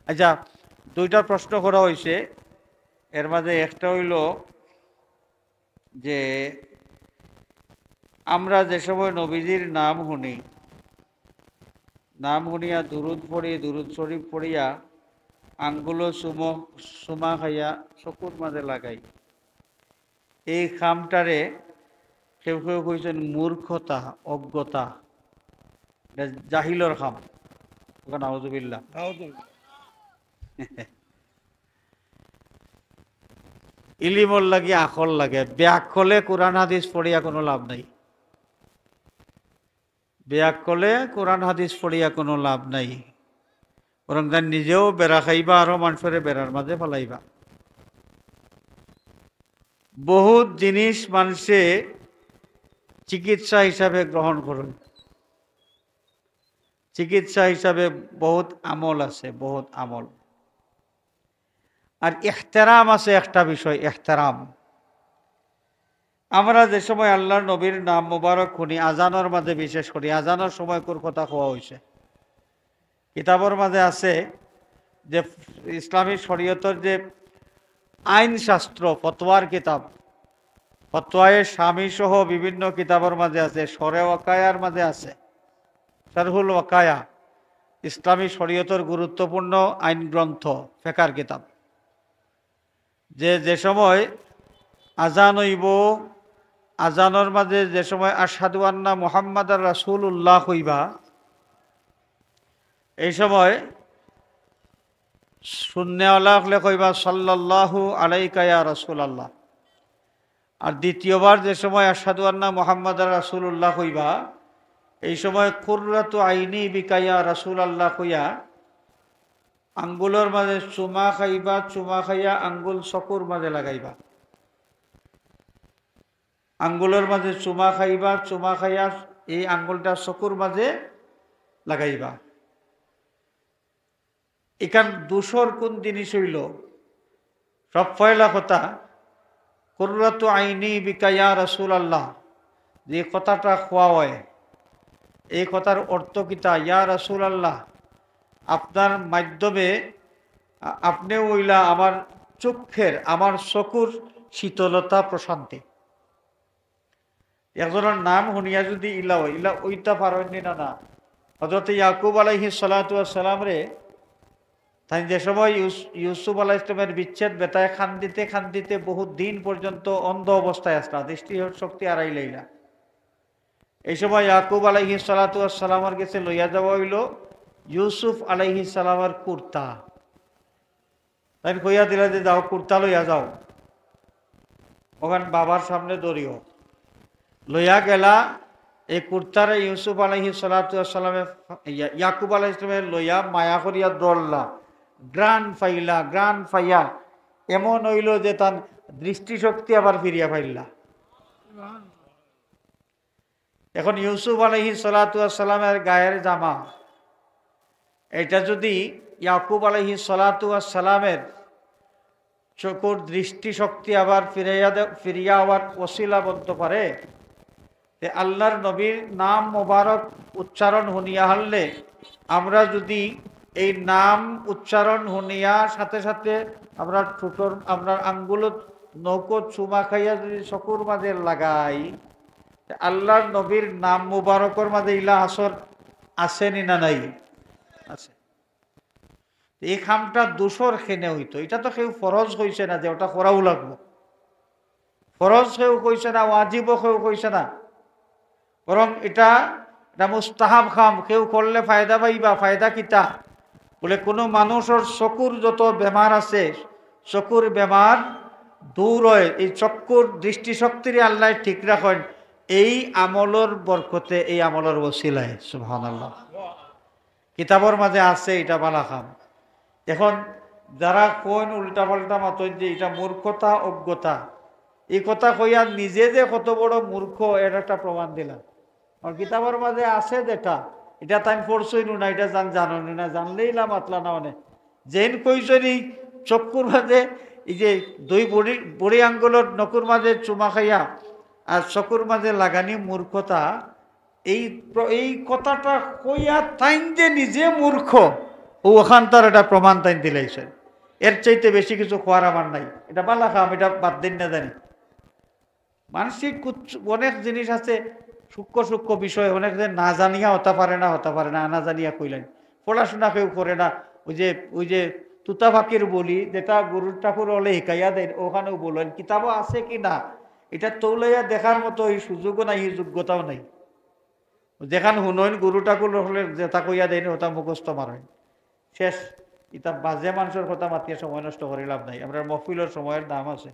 আচ্ছা, দুইটা প্রশ্ন করা হয়েছে, এর মাঝে একটা হইল যে আমরা যে সময় নবীজির নাম শুনিয়া দুরুদ পড়ি, দুরুদ শরীফ পড়িয়া আঙ্গুলো সুমা খাইয়া চকুর মাঝে লাগাই, এই খামটারে কেউ কেউ কইছেন মূর্খতা, অজ্ঞতা, জাহিলর খাম। নাউজুবিল্লাহ। ইলিমর লাগে আকল লাগে, ব্যাকলে কোরআন হাদিস পড়িয়া কোনো লাভ নাই, ব্যাকলে কোরআন হাদিস পড়িয়া কোনো লাভ নাই, বরং তার নিজেও বেড়া খাইবা আরো মানুষের বেড়ার মাঝে ফেলাইবা। বহুত জিনিস মানুষে চিকিৎসা হিসাবে গ্রহণ করুন, চিকিৎসা হিসাবে বহুত আমল আছে, বহুত আমল। আর ইহতেরাম আছে একটা বিষয়, ইহতেরাম। আমরা যে সময় আল্লাহর নবীর নাম মুবারক শুনি, আজানের মাঝে বিশেষ করি, আজানের সময় কোর কথা কোয়া হয়েছে, কিতাবের মাঝে আছে যে ইসলামী শরীয়তের যে আইন শাস্ত্র, ফতোয়ার কিতাব, ফতোয়ায়ে স্বামী সহ বিভিন্ন কিতাবের মাঝে আছে, শরে ওয়াকায়ার মাঝে আছে, শারহুল ওয়াকায়া, ইসলামী শরীয়তের গুরুত্বপূর্ণ আইন গ্রন্থ, ফিকহের কিতাব। যে সময় আজান হইব, আজানের মাঝে যে সময় আশহাদু আন্না মুহাম্মাদার রাসূলুল্লাহ হইবা, এই সময় শূন্যওয়ালা হলে কইবা সাল্লাল্লাহু আলাইকা ইয়া রাসূলুল্লাহ। আর দ্বিতীয়বার যে সময় আশহাদু আন্না মুহাম্মাদার রাসূলুল্লাহ কইবা, এই সময় কুররাতু আইনি বিকা ইয়া রাসূলুল্লাহ কইয়া আঙ্গুলের মাঝে চুমা খাইবা, চুমা খাইয়া আঙ্গুল চকুর মাঝে লাগাইবা, আঙ্গুলের মাঝে চুমা খাইবা, চুমা খাইয়া এই আঙ্গুলটা চকুর মাঝে লাগাইবা। এখান দূষর কোন জিনিস হইল? সব পয়লা কথা, কুররাতু আইনি বিকা ইয়া রাসূলুল্লাহ, যে কথাটা খোয়া হয়, এই কথার অর্থ কিতা? ইয়া রাসূলুল্লাহ, আপনার মাধ্যমে আপনি ওইলা আমার চক্ষের, আমার চকুর শীতলতা, প্রশান্তি। একজনের নাম শুনিয়া যদি ইলা ওইটা পারেননি না। হযরত ইয়াকুব আলাইহিস সালাতু ওয়াস সালাম রে, তাই যে সময় ইউসুফ আলাইহিস সালামের বিচ্ছেদ বেতায় খান্দিতে খান্দিতে বহুত দিন পর্যন্ত অন্ধ অবস্থায় আসলা, দৃষ্টি শক্তি হারাইলাইলা। এই সময় ইয়াকুব আলাইহিস সালাতু ওয়াস সালামের কাছে লইয়া যাওয়া হইল ইউসুফ আলাইহিস সালামের কুর্তা। তাই কইয়া দিলা যে যাও কুর্তা লইয়া যাও, ওখান বাবার সামনে দৌড়িও। লইয়া গেলা এই কুর্তারে ইউসুফ আলাইহিস সালাতু ওয়াস সালামে ইয়াকুব আলাইহিস সালামের লইয়া মায়া করিয়া দৌড়লা, গ্রান ফাইলা, গ্রান ফাইয়া এমন হইল যে তার দৃষ্টিশক্তি আবার ফিরিয়া ফাইলা। এখন ইউসুফ আলাইহিস সালাতু ওয়াস সালামের গায়ের জামা, এটা যদি ইয়াকুব আলাইহিস সালাতু ওয়াস সালামের চকুর দৃষ্টিশক্তি আবার ফিরিয়া আবার ওসিলা বলতে পারে, আল্লাহর নবীর নাম মোবারক উচ্চারণ শুনিয়া হারলে, আমরা যদি এই নাম উচ্চারণ শুনিয়া সাথে সাথে আমরা ঠোঁটর আপনার আঙ্গুলত নৌকো চুমা খাইয়া যদি চকুর মাঝে লাগাই, আল্লাহর নবীর নাম মুবারকর মাঝে ইলা আসর আসেনি না নাই? আছে। এই খামটা দোষর খেনে হইতো, এটা তো কেউ ফরজ কইছে না যে ওটা করাও লাগবো, ফরজ কেউ কইছে না, ওয়াজিবও কেউ কইছে না, বরং এটা মুস্তাহাব খাম। কেউ করলে ফায়দা পাইবা। ফায়দা কিতা? বলে কোনো মানুষের চকুর যত বেমার আছে, চকুর বেমার দূর হয়, এই চক্ষুর দৃষ্টিশক্তির আল্লাহ ঠিক রাখেন এই আমলের বরকতে, এই আমলের ওসিলায়। সুবহানাল্লাহ। কিতাবের মাঝে আছে এটা বালা খাম। এখন যারা কোন উল্টা পাল্টা মাতন যে এটা মূর্খতা, অজ্ঞতা, এই কথা কইয়া নিজে যে কত বড় মূর্খ এর একটা প্রমাণ দিলাম। আর কিতাবের মাঝে আছে যেটা, এটা তাই পড়ছই না, এটা জানো না, জানলেই না মাতলা না। অনেক যেন কইসনি চক্ষুর মাঝে এই যে দুই বড়ি আঙ্গুলের নকুর মাঝে চুমা খাইয়া আর চকুর মাঝে লাগানি মূর্খতা, এই কথাটা কইয়া তাই যে নিজে মূর্খ ওখান তার এটা প্রমাণ তাই দিলাইছে। এর চাইতে বেশি কিছু খোয়ার আমার নাই, এটা পালা খাম, এটা বাদ দিন না জানি। মানসিক অনেক জিনিস আছে, সূক্ষ্ম সূক্ষ্ম বিষয়, অনেক যে না জানিয়া হতে পারে না, না জানিয়া কইলেন। পড়াশোনা কেউ করে না, ওই যে তুতা ফাঁকির বলি, যেটা গুরুর ঠাকুর হলে শিকাইয়া দেন, ওখানেও বলেন কিতাবও আছে কি না, এটা তৌলাইয়া দেখার মতো এই সুযোগও নাই, এই যোগ্যতাও নাই। যেখান শুনইন গুরু ঠাকুর হলে যেটা কইয়া দেন ওটা মুখস্থ মারেন, শেষ। এটা বাজে মানুষের কথা মাতিয়ে সময় নষ্ট করে লাভ নাই। আমরা মহফিলের সময়ের দাম আছে।